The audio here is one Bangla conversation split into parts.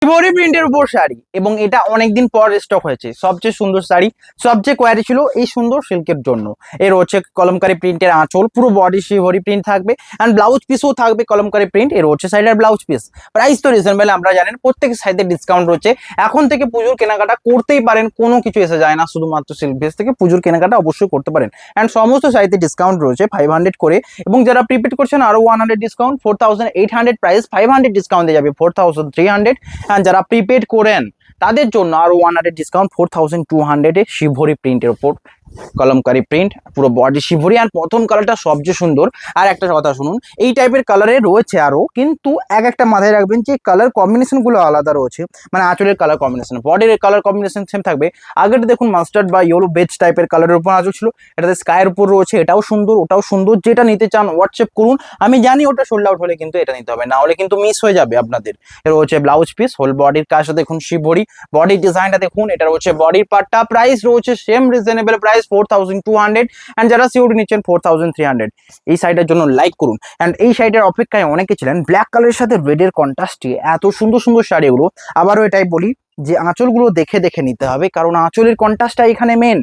শিবরি প্রিন্টের উপর শাড়ি এবং এটা অনেকদিন পর স্টক হয়েছে। সবচেয়ে সুন্দর শাড়ি, সবচেয়ে কোয়ালিটি ছিল এই সুন্দর সিল্কের জন্য। এর হচ্ছে কলমকারী প্রিন্টের আঁচল, পুরো বডি শিবরি প্রিন্ট থাকবে অ্যান্ড ব্লাউজ পিসও থাকবে কলমকারী প্রিন্ট। এর হচ্ছে সাইডের ব্লাউজ পিস। প্রাইস তো রিজনেবল, আমরা জানেন প্রত্যেক সাইডে ডিসকাউন্ট রয়েছে। এখন থেকে পুজোর কেনাকাটা করতেই পারেন, কোনো কিছু এসে যায় না, শুধুমাত্র সিল্ক বেস থেকে পুজোর কেনাকাটা অবশ্যই করতে পারেন। অ্যান্ড সমস্ত সাইডে ডিসকাউন্ট রয়েছে 500 করে, এবং যারা প্রিপেড করছেন আরো 100 ডিসকাউন্ট, 4800 প্রাইস 500 ডিসকাউন্ট দিয়ে যাবে 4300। অ্যান্ড যারা প্রিপেড করেন তাদের জন্য আরো 100 ডিসকাউন্ট 4200 এ শিবরি প্রিন্টের উপর কলমকারী প্রিন্ট, পুরো বডি শিবরি। আর প্রথম কালারটা সবচেয়ে সুন্দর। আর একটা কথা শুনুন, এই টাইপের কালারে রয়েছে আরো, কিন্তু এক একটা মাথায় রাখবেন যে কালার কম্বিনেশন গুলো আলাদা রয়েছে। মানে আঁচলের কালার কম্বিনেশন, বডির কালার কম্বিনেশন সেম থাকবে। আগের দেখুন মাস্টার্ড বা ইয়েলো বেজ টাইপের কালারের উপর আঁচল ছিল, এটাতে স্কাইয়ের উপর রয়েছে, এটাও সুন্দর ওটাও সুন্দর। যেটা নিতে চান হোয়াটসঅ্যাপ করুন। আমি জানি ওটা সোল্ড আউট হলে কিন্তু এটা নিতে হবে, না হলে কিন্তু মিস হয়ে যাবে আপনাদের। এর হচ্ছে ব্লাউজ পিস, হোল বডির কাজটা দেখুন শিবরি, বডির ডিজাইনটা দেখুন। এটা হচ্ছে বডির পার্টটা, প্রাইস রয়েছে সেম রিজনেবল প্রাইস 4200। এন্ড যারা সিওডি নিচ্ছেন 4300। এই সাইডের জন্য লাইক করুন। এন্ড এই সাইডের অপেক্ষায় অনেকে ছিলেন। ব্ল্যাক কালারের সাথে রেডের কন্ট্রাস্টে এত সুন্দর সুন্দর শাড়িগুলো। আবারও এটাই বলি যে আঁচলগুলো দেখে দেখে নিতে হবে, কারণ আঁচলের কন্ট্রাস্টটা এখানে মেন।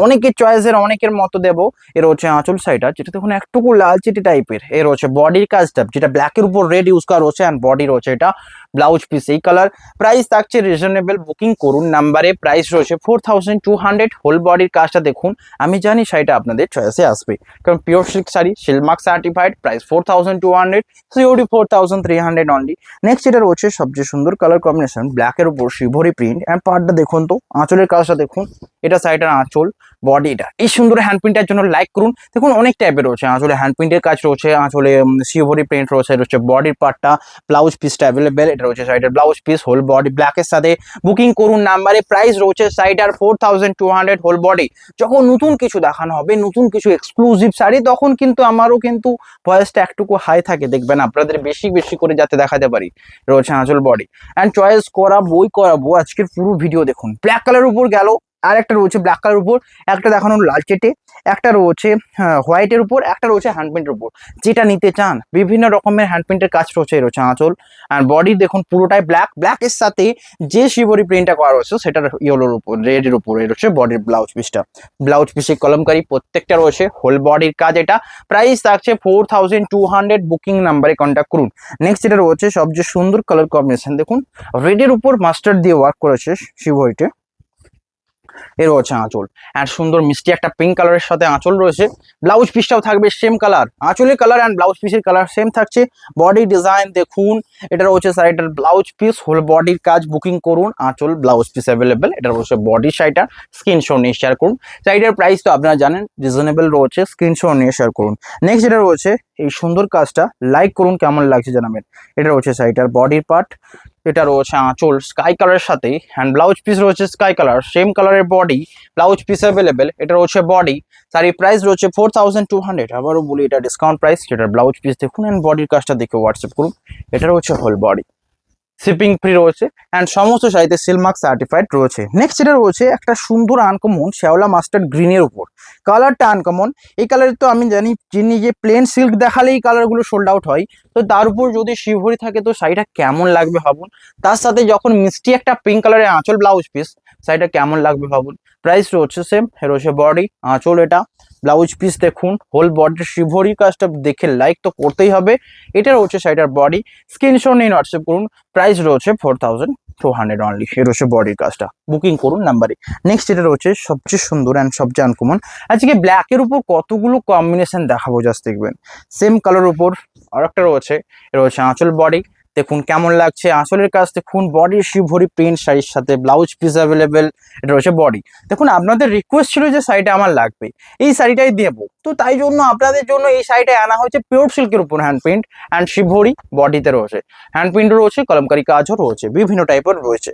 অনেকের চয়েসের অনেকের মতো দেবো। এর হচ্ছে আঁচল সাইডটা, যেটা দেখুন একটুকু লালচিটি টাইপের। এর হচ্ছে বডির কাজটা, যেটা ব্ল্যাকের উপর রেড ইউজ করা হচ্ছে। অ্যান্ড বডি রয়েছে এটা ব্লাউজ পিস এই কালার। প্রাইস থাকছে রিজনেবল, বুকিং করুন নাম্বারে। প্রাইস রয়েছে 4200। হোল বডির কাজটা দেখুন। আমি জানি শাড়িটা আপনাদের চয়েসে আসবে, কারণ pure silk sari, Silk Mark certified. Price 4200, COD 4300 only. Next এটা রয়েছে সবচেয়ে সুন্দর কালার কম্বিনেশন, ব্ল্যাকের উপর শিবরি প্রিন্ট। অ্যান্ড পার্টটা দেখুন তো, আঁচলের কাজটা দেখুন। এটা সাইডের আঁচল, বডিটা। এই সুন্দর হ্যান্ড প্রিন্টের জন্য লাইক করুন। দেখুন অনেক টাইপের রয়েছে, আঁচলে হ্যান্ড প্রিন্টের কাজ রয়েছে, আঁচলে শিবরি প্রিন্ট রয়েছে। এটা হচ্ছে বডির পার্টটা, ব্লাউজ পিসটা অ্যাভেলেবেল। এটা রয়েছে সাইডের ব্লাউজ পিস, হোল বডি ব্ল্যাকের সাথে। বুকিং করুন নাম্বারে। প্রাইস রয়েছে সাইডার 4200 হোল বডি। যখন নতুন কিছু দেখানো হবে, নতুন কিছু এক্সক্লুসিভ শাড়ি, তখন কিন্তু আমারও কিন্তু ভয়েসটা একটুকু হাই থাকে, দেখবেন আপনাদের বেশি বেশি করে যাতে দেখাতে পারি। রয়েছে আঁচল বডি। অ্যান্ড চয়েস করাবো আজকের পুরো ভিডিও দেখুন। ব্ল্যাক কালার উপর গেল, আর একটা রয়েছে ব্ল্যাক কালার উপর, একটা দেখানো লাল চেটে, একটা রয়েছে হোয়াইটের উপর, একটা রয়েছে হ্যান্ড প্রিন্টের উপর। যেটা নিতে চান, বিভিন্ন রকমের হ্যান্ড প্রিন্টের কাজ রয়েছে। রয়েছে আঁচল আর বডি দেখুন পুরোটাই ব্ল্যাক। ব্ল্যাকের সাথে যে শিবরি প্রিন্টটা করা রয়েছে সেটার ইয়েলোর উপর, রেডের উপর। এর হচ্ছে বডির ব্লাউজ পিসটা, ব্লাউজ পিসে কলমকারি প্রত্যেকটা রয়েছে, হোল বডির কাজ এটা। প্রাইস থাকছে 4200। বুকিং নাম্বারে কন্ট্যাক্ট করুন। নেক্সট যেটা রয়েছে সবচেয়ে সুন্দর কালার কম্বিনেশন দেখুন, রেডের উপর মাস্টার্ড দিয়ে ওয়ার্ক করেছে শিবরিতে। এর হচ্ছে আঁচল, আর সুন্দর মিষ্টি একটা পিঙ্ক কালারের সাথে আঁচল রয়েছে। ব্লাউজ পিসটাও থাকবে সেম কালার, আঁচলের কালার অ্যান্ড ব্লাউজ পিসের কালার সেম থাকছে। বডি ডিজাইন দেখুন, এটা রয়েছে সাইডের ব্লাউজ পিস, হোল বডির কাজ। বুকিং করুন, আঁচল ব্লাউজ পিস অ্যাভেলেবেল। এটা রয়েছে বডি সাইডটা, স্ক্রিনশট নিয়ে শেয়ার করুন। সাইডের প্রাইস তো আপনারা জানেন রিজনেবল রয়েছে, স্ক্রিনশট নিয়ে শেয়ার করুন। নেক্সট যেটা রয়েছে এই সুন্দর কাজটা, লাইক করুন, কেমন লাগছে জানাবেন। এটা রয়েছে সাইডটার বডির পার্ট, এটা রয়েছে আঁচল স্কাই কালারের সাথে, হ্যান্ড ব্লাউজ পিস রয়েছে স্কাই কালার, সেম কালারের বডি, ব্লাউজ পিস অ্যাভেলেবেল। এটা রয়েছে বডি। শাড়ির প্রাইস রয়েছে 4200। আবারও বলি এটা ডিসকাউন্ট প্রাইস। যেটার ব্লাউজ পিস দেখুন অ্যান্ড বডির কাজটা দেখে হোয়াটসঅ্যাপ করুন। এটা রয়েছে হোল বডি, শিপিং ফ্রি রয়েছে অ্যান্ড সমস্ত শাড়িতে সিলমার্ক সার্টিফাইড রয়েছে। নেক্সট এটা রয়েছে একটা সুন্দর আনকমন শ্যাওলা মাস্টার্ড গ্রিনের উপর, কালারটা আনকমন। এই কালারের তো আমি জানি যিনি যে প্লেন সিল্ক দেখালেই কালারগুলো সোল্ড আউট হয়, তো তার উপর যদি শিবরি থাকে তো শাড়িটা কেমন লাগবে ভাবুন। তার সাথে যখন মিষ্টি একটা পিঙ্ক কালারের আঁচল ব্লাউজ পিস, শাড়িটা কেমন লাগবে ভাবুন। প্রাইস রয়েছে সেম। রয়েছে বডি, আঁচল, এটা ব্লাউজ পিস দেখুন, হোল বডির শিবরি কাজটা দেখে লাইক তো করতেই হবে। এটা রয়েছে শাড়িটার বডি, স্ক্রিনশট নিয়ে হোয়াটসঅ্যাপ করুন। প্রাইস রয়েছে 4200 অনলি। এর হচ্ছে বডির কাজটা, বুকিং করুন নাম্বারে। নেক্সট এটা রয়েছে সবচেয়ে সুন্দর অ্যান্ড সবচেয়ে আনকমন। আজকে ব্ল্যাকের উপর কতগুলো কম্বিনেশন দেখাবো, জাস্ট দেখবেন। সেম কালার উপর আর একটা রয়েছে, এর হচ্ছে আঁচল বডি দেখুন কেমন লাগছে। আঁচলের কাজ দেখুন, বডির শিবরি প্রিন্ট শাড়ির সাথে ব্লাউজ পিস অ্যাভেলেবেল। এটা রয়েছে বডি। দেখুন আপনাদের রিকোয়েস্ট ছিল যে শাড়িটা আমার লাগবে, এই শাড়িটাই দেবো, তো তাই জন্য আপনাদের জন্য এই শাড়িটা আনা হয়েছে পিওর সিল্কের উপর হ্যান্ড প্রিন্ট অ্যান্ড শিবরি বডিতে রয়েছে। হ্যান্ড প্রিন্টও রয়েছে, কলমকারি কাজও রয়েছে, বিভিন্ন টাইপের রয়েছে।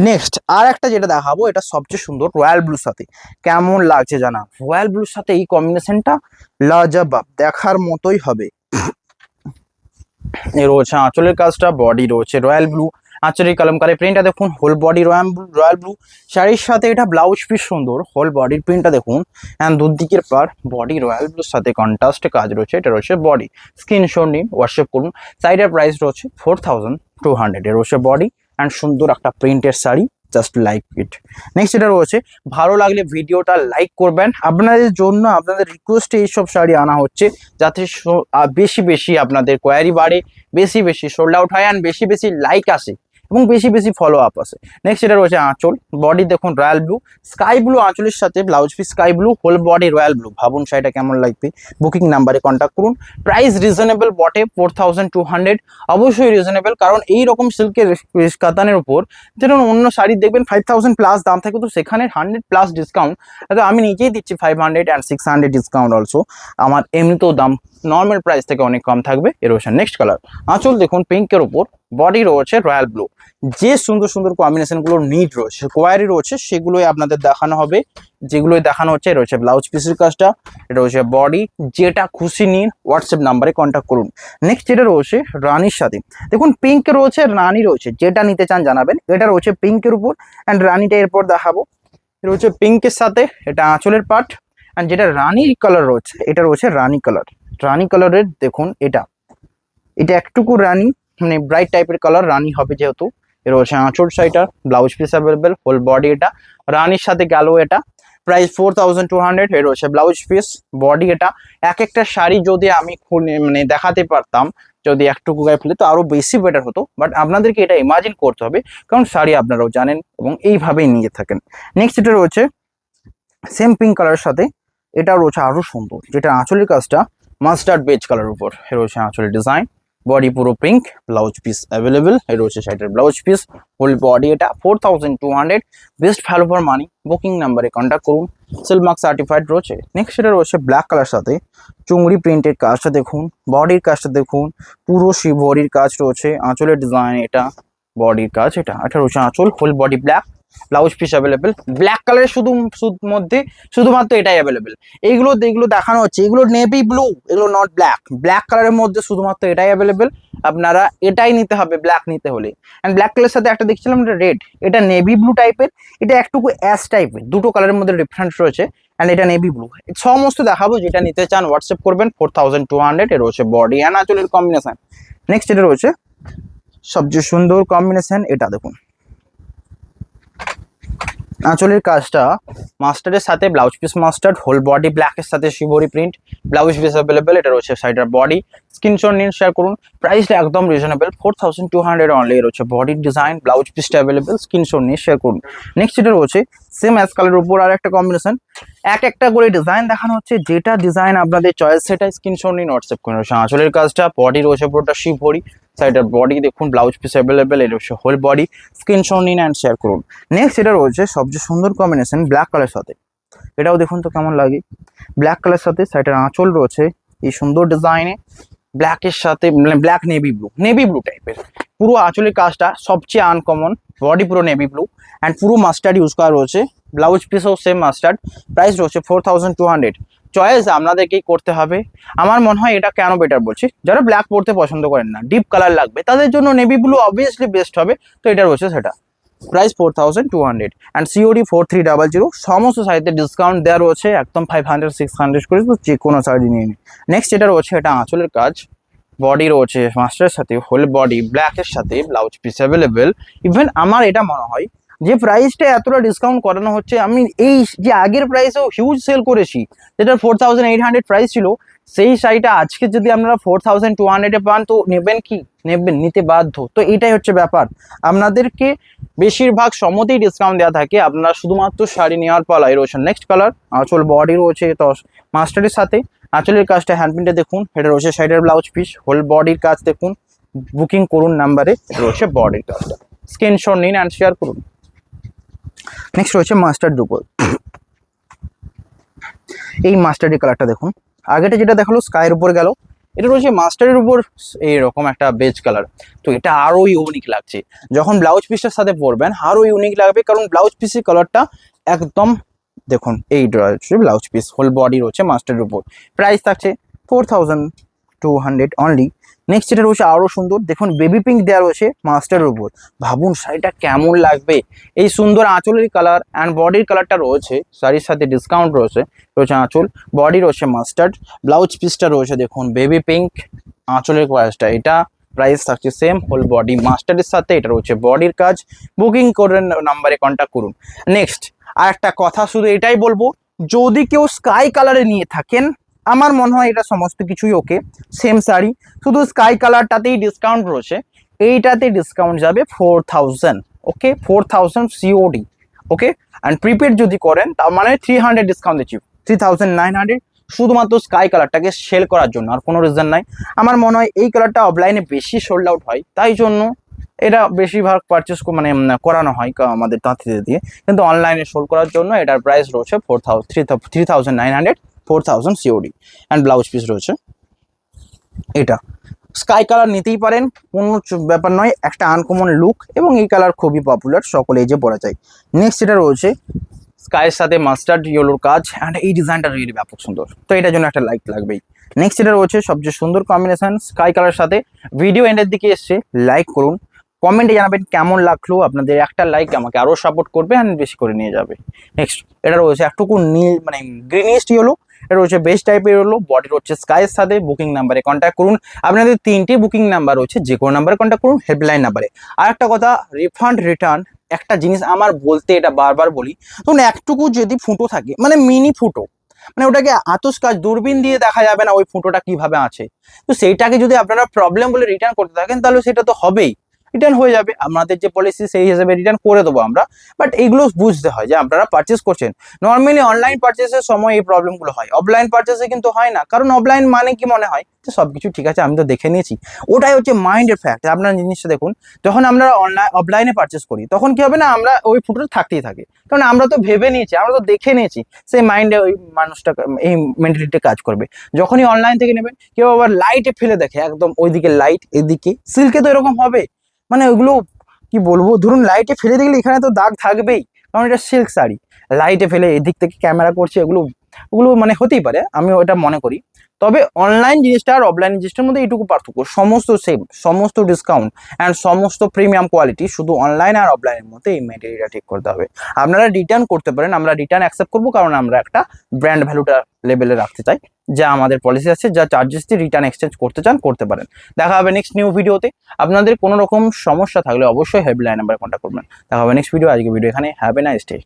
নেক্সট আর একটা যেটা দেখাবো, এটা সবচেয়ে সুন্দর রয়্যাল ব্লুর সাথে। কেমন লাগছে জানা, রয়্যাল ব্লুর সাথে এই কম্বিনেশনটা লাজবাব, দেখার মতোই হবে। এর রয়েছে আঁচলের কাজটা, বডি রয়েছে রয়্যাল ব্লু, আঁচলের কলমকারি প্রিন্টটা দেখুন, হোল বডি রয়্যাল ব্লু। শাড়ির সাথে এটা ব্লাউজ পিস সুন্দর, হোল বডির প্রিন্টটা দেখুন অ্যান্ড দুদিকের পার বডি রয়্যাল ব্লুর সাথে কন্ট্রাস্টে কাজ রয়েছে। এটা রয়েছে বডি, স্ক্রিনশট নিন হোয়াটসঅ্যাপ করুন। সাইডের প্রাইস রয়েছে 4200। এর রয়েছে বডি অ্যান্ড সুন্দর একটা প্রিন্টের sari, just like it. Next এটা রয়েছে, ভালো লাগলে ভিডিওটা লাইক করবেন, আপনাদের জন্য আপনাদের রিকোয়েস্টে এইসব শাড়ি আনা হচ্ছে যাতে বেশি বেশি আপনাদের কোয়ারি বাড়ে, বেশি বেশি সোল্ড আউট হয় অ্যান্ড বেশি বেশি লাইক আসে এবং বেশি বেশি ফলো আপ আসে। নেক্সট এটা রয়েছে আঁচল, বডি দেখুন রয়্যাল ব্লু, স্কাই ব্লু আঁচলের সাথে blouse piece sky blue, whole body royal blue. ভাবুন শাড়িটা কেমন লাগবে। বুকিং নাম্বারে কন্ট্যাক্ট করুন। প্রাইস রিজনেবল বটে 4200, অবশ্যই রিজনেবল, কারণ এই রকম সিল্কের কাতানের উপর যেমন অন্য শাড়ি দেখবেন 5000 প্লাস দাম থাকে, তো সেখানে 100 প্লাস ডিসকাউন্ট। আমি নিজেই দিচ্ছি 500 অ্যান্ড 600 ডিসকাউন্ট অলসো। আমার এমনিতেও দাম নর্মাল প্রাইস থেকে অনেক কম থাকবে। এর রয়েছে নেক্সট কালার আঁচল দেখুন পিঙ্কের উপর, বডি রয়েছে রয়্যাল ব্লু। যে সুন্দর সুন্দর কম্বিনেশনগুলো নিড রয়েছে, কোয়ারি রয়েছে, সেগুলোই আপনাদের দেখানো হবে, যেগুলোই দেখানো হচ্ছে। রয়েছে ব্লাউজ পিসের কাজটা, এটা রয়েছে বডি, যেটা খুশি নিন হোয়াটসঅ্যাপ নাম্বারে কন্ট্যাক্ট করুন। নেক্সট যেটা রয়েছে রানির সাথে, দেখুন পিঙ্ক রয়েছে, রানি রয়েছে, যেটা নিতে চান জানাবেন। এটা রয়েছে পিঙ্কের উপর অ্যান্ড রানিটা এরপর দেখাবো। রয়েছে পিঙ্কের সাথে, এটা আঁচলের পার্ট, অ্যান্ড যেটা রানি কালার রয়েছে এটা রয়েছে রানি কালার। রানি কালারের দেখুন এটা একটুকু রানি মানে ব্রাইট টাইপের কালার, রানি হবে যেহেতু। এর রয়েছে আঁচল শাড়িটার, blouse piece available, whole body এটা রানির সাথে গেল। এটা প্রাইস 4200। এর রয়েছে ব্লাউজ পিস, বডি এটা। এক একটা শাড়ি যদি আমি মানে দেখাতে পারতাম, যদি একটুকু গায়ে ফেলে তো আরো বেশি বেটার হতো, বাট আপনাদেরকে এটা ইমাজিন করতে হবে, কারণ শাড়ি আপনারাও জানেন এবং এইভাবেই নিয়ে থাকেন। নেক্সট এটা রয়েছে সেম পিঙ্ক কালারের সাথে, এটা রয়েছে আরো সুন্দর, যেটা আঁচলের কাজটা মাস্টার্ড বেজ কালার উপর। এর রয়েছে আঁচলের ডিজাইন, বডি পুরো পিঙ্ক, ব্লাউজ পিস অ্যাভেলেবেল। এর রয়েছে শাড়িটার ব্লাউজ পিস, ফুল বডি এটা 4200। Best value for money. Booking নাম্বারে কন্ট্যাক্ট করুন, সিল মার্ক সার্টিফাইড রয়েছে। নেক্সট এটা রয়েছে ব্ল্যাক কালার সাথে চুংড়ি প্রিন্টের কাজটা দেখুন, বডির কাজটা দেখুন, পুরো বডির কাজ রয়েছে, আঁচলের ডিজাইন এটা, বডির কাজ এটা। এটা রয়েছে আঁচল, full body black, blouse piece available. Black কালারের মধ্যে শুধুমাত্র এটাই অ্যাভেলেবেল। এইগুলো দেখানো হচ্ছে, এগুলো নেভি ব্লু, এগুলো নট ব্ল্যাক। ব্ল্যাক কালারের মধ্যে শুধুমাত্র এটাই অ্যাভেলেবেল, আপনারা এটাই নিতে হবে ব্ল্যাক নিতে হলে। অ্যান্ড ব্ল্যাক কালারের সাথে একটা দেখছিলাম এটা রেড, এটা নেভি ব্লু টাইপের, এটা একটুকু অ্যাশ টাইপের, দুটো কালারের মধ্যে ডিফারেন্স রয়েছে। অ্যান্ড এটা নেভি ব্লু। সমস্ত দেখাবো, যেটা নিতে চান হোয়াটসঅ্যাপ করবেন। 4200 এর রয়েছে বডি অ্যান্ড আঁচলের কম্বিনেশন। নেক্সট এটা রয়েছে সবচেয়ে সুন্দর কম্বিনেশন, এটা দেখুন আঁচলের কাজটা মাস্টারের সাথে blouse piece mustard, whole body ব্ল্যাকের সাথে shibori print, blouse piece available. এটা রয়েছে সাইডের বডি, স্ক্রিনশট নিন, শেয়ার করুন। প্রাইসটা একদম রিজনেবল 4200 অনলি। এর হচ্ছে বডির ডিজাইন, ব্লাউজ পিসটা অ্যাভেলেবেল, স্ক্রিনশট নিয়ে শেয়ার করুন। নেক্সট এটা রয়েছে সেম অ্যাশ কালারের উপর আর একটা কম্বিনেশন, এক একটা করে ডিজাইন দেখানো হচ্ছে, যেটা ডিজাইন আপনাদের চয়েস সেটা স্ক্রিনশট নিন, হোয়াটসঅ্যাপ করুন। আঁচলের কাজটা, বডি রয়েছে পুরোটা শিবরি, সাইডের বডি দেখুন, ব্লাউজ পিস অ্যাভেলেবেল। এটা হচ্ছে হোল বডি, স্ক্রিনশট নিন অ্যান্ড শেয়ার করুন। নেক্সট এটা রয়েছে সবচেয়ে সুন্দর কম্বিনেশন ব্ল্যাক কালার সাথে, এটাও দেখুন তো কেমন লাগে। ব্ল্যাক কালার সাথে সাইডের আঁচল রয়েছে এই সুন্দর ডিজাইনে, ব্ল্যাকের সাথে মানে ব্ল্যাক নেভি ব্লু টাইপের। পুরো আঁচলের কাজটা সবচেয়ে আনকমন, বডি পুরো নেভি ব্লু অ্যান্ড পুরো মাস্টার্ড ইউজ করা রয়েছে, ব্লাউজ পিসও সেম মাস্টার্ড। প্রাইস রয়েছে 4200। চয়েস আপনাদেরকেই করতে হবে। আমার মনে হয় এটা কেন বেটার বলছি, যারা ব্ল্যাক পরতে পছন্দ করেন না, ডিপ কালার লাগবে, তাদের জন্য নেভি ব্লু অবভিয়াসলি বেস্ট হবে, তো এটা রয়েছে সেটা। Price 4200 and COD 4300। সমস্ত শাড়িতে ডিসকাউন্ট দেওয়া রয়েছে একদম 500 600 করে, তো যে কোনো শাড়ি নিয়ে নিন। নেক্সট যেটা রয়েছে এটা আঁচলের কাজ, বডি রয়েছে মাস্টারের সাথে, হোল বডি ব্ল্যাকের সাথে, ব্লাউজ পিস অ্যাভেলেবেল। ইভেন আমার এটা মনে হয় যে প্রাইসটা এতটা ডিসকাউন্ট করানো হচ্ছে, আমি এই যে আগের প্রাইসেও হিউজ সেল করেছি, যেটা 4800 প্রাইস ছিল, সেই শাড়িটা আজকে যদি আপনারা 4200 পান তো নেবেন কি? নিতে বাধ্য। তো এটাই হচ্ছে ব্যাপার, আপনাদেরকে বেশিরভাগ সময়তেই ডিসকাউন্ট দেওয়া থাকে, আপনারা শুধুমাত্র শাড়ি নেওয়ার পালা। এই রয়েছে নেক্সট কালার, আঁচল বডি রয়েছে তো মাস্টারের সাথে, আঁচলের কাজটা হ্যান্ড প্রিন্টে দেখুন, এটা রয়েছে সাইডের ব্লাউজ পিস, হোল বডির কাজ দেখুন। বুকিং করুন নাম্বারে, রয়েছে বডির কাজটা, স্ক্রিনশট নিন অ্যান্ড শেয়ার করুন। নেক্সট রয়েছে মাস্টার্ড উপর, এই মাস্টার্ডের কালারটা দেখুন, আগেটা যেটা দেখালো স্কাইয়ের উপর গেল, এটা রয়েছে মাস্টারের উপর এইরকম একটা বেজ কালার। তো এটা আরো ইউনিক লাগছে, যখন ব্লাউজ পিসের সাথে পরবেন আরো ইউনিক লাগবে, কারণ ব্লাউজ পিসের কালারটা একদম দেখুন, এই রয়েছে ব্লাউজ পিস, হোল বডি রয়েছে মাস্টারের উপর। প্রাইস থাকছে 4200 অনলি। নেক্সট যেটা রয়েছে আরো সুন্দর, দেখুন বেবি পিঙ্ক দেওয়া রয়েছে মাস্টারের উপর। ভাবুন শাড়িটা কেমন লাগবে, এই সুন্দর আঁচলের কালার অ্যান্ড বডির কালারটা রয়েছে, শাড়ির সাথে ডিসকাউন্ট রয়েছে। আঁচল, বডি রয়েছে মাস্টার্ড, ব্লাউজ পিসটা রয়েছে দেখুন বেবি পিঙ্ক, আঁচলের কাজটা এটা, প্রাইস থাকছে সেম, হোল বডি মাস্টারের সাথে। এটা রয়েছে বডির কাজ। বুকিং করে নাম্বারে কন্ট্যাক্ট করুন। নেক্সট আর একটা কথা শুধু এটাই বলবো, যদি কেউ স্কাই কালারে নিয়ে থাকেন, আমার মনে হয় এটা সমস্ত কিছুই ওকে, সেম শাড়ি, শুধু স্কাই কালারটাতেই ডিসকাউন্ট রয়েছে। এইটাতে ডিসকাউন্ট যাবে 4000, ওকে, 4000 সিওডি, ওকে। অ্যান্ড প্রিপেড যদি করেন তার মানে 300 ডিসকাউন্ট দিচ্ছি, 3900, শুধুমাত্র স্কাই কালারটাকে সেল করার জন্য, আর কোনো রিজন নাই। আমার মনে হয় এই কালারটা অফলাইনে বেশি সোল্ড আউট হয়, তাই জন্য এটা বেশিরভাগ পারচেস মানে করানো হয় আমাদের তাঁতিদের দিয়ে, কিন্তু অনলাইনে সোল্ড করার জন্য এটার প্রাইস রয়েছে 3900, 4000 সিওডি। অ্যান্ড ব্লাউজ পিস রয়েছে এটা। স্কাই কালার নিতেই পারেন, কোনো ব্যাপার নয়, একটা আনকমন লুক, এবং এই কালার খুবই পপুলার, সকলে এই যে পরা যায়। নেক্সট এটা রয়েছে স্কাইয়ের সাথে মাস্টার্ড ইয়েলোর কাজ, অ্যান্ড এই ডিজাইনটা রিয়েলি ব্যাপক সুন্দর, তো এটার জন্য একটা লাইক লাগবেই। নেক্সট এটা রয়েছে সবচেয়ে সুন্দর কম্বিনেশন স্কাই কালার সাথে। ভিডিও এন্ডের দিকে এসছে, লাইক করুন, কমেন্টে জানাবেন কেমন লাগলো। আপনাদের একটা লাইক আমাকে আরও সাপোর্ট করবে অ্যান্ড বেশি করে নিয়ে যাবে। নেক্সট এটা রয়েছে একটুকু নীল মানে গ্রিনিস্ট ইয়েলো, এটা রয়েছে বেস্ট টাইপের হলো, বডি রয়েছে স্কাইয়ের সাথে। বুকিং নাম্বারে কন্ট্যাক্ট করুন। আপনাদের 3টি বুকিং নাম্বার রয়েছে, যে কোনো নাম্বারে কন্ট্যাক্ট করুন, হেল্পলাইন নাম্বারে। আর একটা কথা, রিফান্ড রিটার্ন একটা জিনিস আমার বলতে, এটা বারবার বলি, ধরুন একটুকু যদি ফুটো থাকে, মানে মিনি ফুটো, মানে ওটাকে আতস কাজ দূরবীন দিয়ে দেখা যাবে না ওই ফুটোটা কিভাবে আছে, তো সেইটাকে যদি আপনারা প্রবলেম বলে রিটার্ন করতে থাকেন, তাহলে সেটা তো হবেই, রিটার্ন হয়ে যাবে। আমাদের যে পলিসি সেই হিসেবে রিটার্ন করে দেবো আমরা, বাট এইগুলো বুঝতে হয় যে আপনারা পারচেস করছেন। নর্মালি অনলাইন পারচেসের সময় এই প্রবলেমগুলো হয়, অফলাইন পারচেসে কিন্তু হয় না, কারণ অফলাইন মানে কি মনে হয় যে সবকিছু ঠিক আছে, আমি তো দেখে নিয়েছি। ওটাই হচ্ছে মাইন্ডের ফ্যাক্ট। আপনারা জিনিসটা দেখুন, যখন আমরা অফলাইনে পারচেস করি, তখন কি হবে না, আমরা ওই ফুটোটা থাকতেই থাকে, কারণ আমরা তো ভেবে নিয়েছি, আমরা তো দেখে নিয়েছি, সেই মাইন্ডে ওই মানুষটা এই মেন্টালিটি কাজ করবে। যখনই অনলাইন থেকে নেবেন, কেউ আবার লাইটে ফেলে দেখে, একদম ওইদিকে লাইট, এদিকে সিল্কে তো এরকম হবে, মানে ওইগুলো কি বলবো, ধরুন লাইটে ফেলে দেখলে এখানে তো দাগ থাকবেই, কারণ এটা সিল্ক শাড়ি, লাইটে ফেলে এদিক থেকে ক্যামেরা করছে, ওগুলো ওগুলো মানে হতেই পারে, আমি ওটা মনে করি। তবে অনলাইন জিনিসটা আর অফলাইন জিনিসটার মধ্যে এইটুকু পার্থক্য, সমস্ত সেম, সমস্ত ডিসকাউন্ট অ্যান্ড সমস্ত প্রিমিয়াম কোয়ালিটি, শুধু অনলাইন আর অফলাইনের মধ্যে এই মেটেরিয়ালটা ঠিক করতে হবে। আপনারা রিটার্ন করতে পারেন, আমরা রিটার্ন অ্যাকসেপ্ট করবো, কারণ আমরা একটা ব্র্যান্ড ভ্যালুটা লেভেলে রাখতে চাই, যা আমাদের পলিসি আছে, যা চার্জেস দিয়ে রিটার্ন এক্সচেঞ্জ করতে চান করতে পারেন। দেখা হবে নেক্সট নিউ ভিডিওতে। আপনাদের কোনো রকম সমস্যা থাকলে অবশ্যই হেল্পলাইন নাম্বারে কন্ট্যাক্ট করবেন। দেখা হবে নেক্সট ভিডিও। আজকে ভিডিও এখানে, হ্যাভ এ নাইস ডে।